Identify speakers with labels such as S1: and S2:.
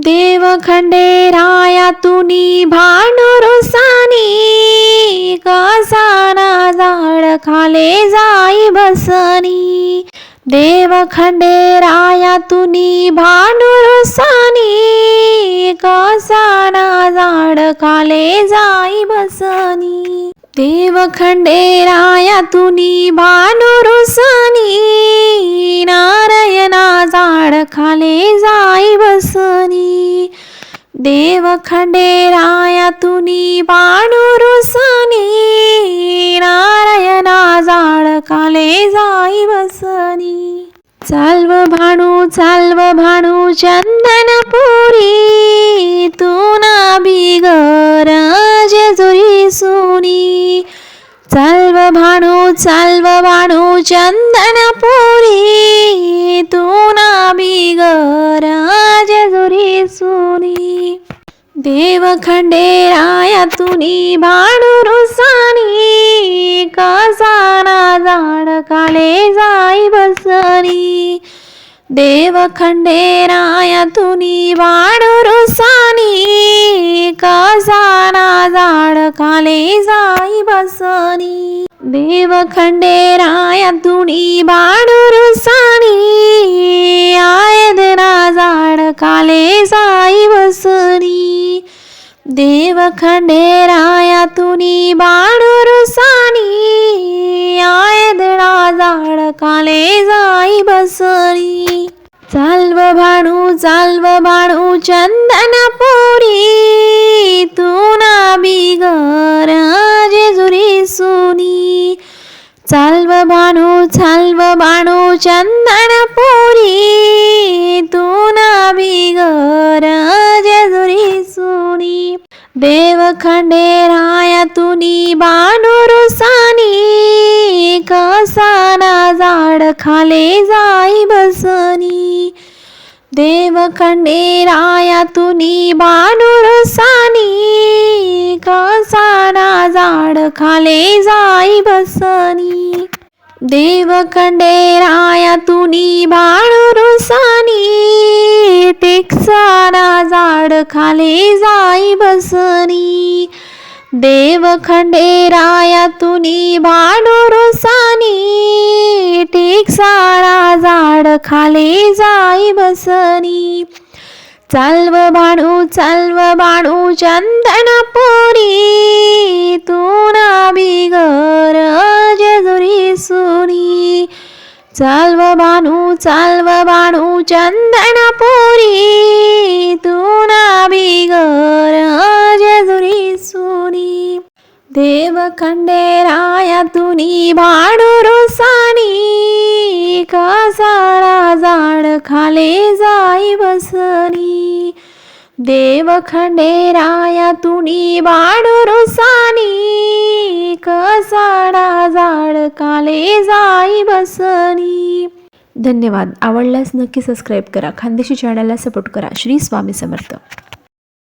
S1: देव खंडेराया तुनी भांडुरुसानी, कसाना झाड खाले जाई बसनी. देव खंडेराया तुनी भांडुरुसानी, कसाना झाड खाले जाई बसनी. देव खंडेराया तुनी भांडुरुसानी, नारायणा झाड खाले जाई बसनी. देव खंडेराया तुनी भांडुरुसानी, नारायणा झाड खाले जाई बसनी. चालव भानू चंदनपुरी, तू ना बिगर जेजुरी सुनी. चालव भानू चंदनपुरी, तू ना बिगर जेजुरी सुनी. देव खंडेराया तुनी भांडुरुसानी, कसाना झाड खाले जाई बसनी. देव खंडेराया तुनी भांडुरुसानी, कसाना झाड खाले जाई बसनी. देव खंडेराया तुनी भांडुरुसानी, आयदना झाड खाले जाई बसनी. देव खंडेराया तुनी भांडुरुसानी, आयदना झाड खाले जाई बसनी. चालव भानू चंदनपुरी, तू ना बिगर जेजुरी सुनी. चालव भानू चंदनपुरी, तू ना बिगर जेजुरी सुनी. देव खंडेराया तुनी भांडुरुसानी, कसाना झाड खाले जाई बसनी. देव खंडेराया तुनी भांडुरुसानी, कसाना झाड खाले जाई बसनी. देव खंडेराया तुनी भांडुरुसानी, टेकसाना झाड खाले जाई बसनी. देव खंडेराया तुनी भांडुरुसानी, टेकसाना झाड खाले जाई बसनी. चालव भानू चंदनपुरी, तू ना बिगर जेजुरी सुनी. चालव भानू चंदनपुरी, तू ना बिगर जेजुरी सुनी. देव खंडेराया तुनी भांडुरुसानी, कसाना झाड खाले जाई बसनी. देव खंडेराया तुनी भांडुरुसानी, कसाना झाड खाले जाई बसनी. धन्यवाद. आवडल्यास नक्की सबस्क्राईब करा. खानदेशी चॅनलला सपोर्ट करा. श्री स्वामी समर्थ.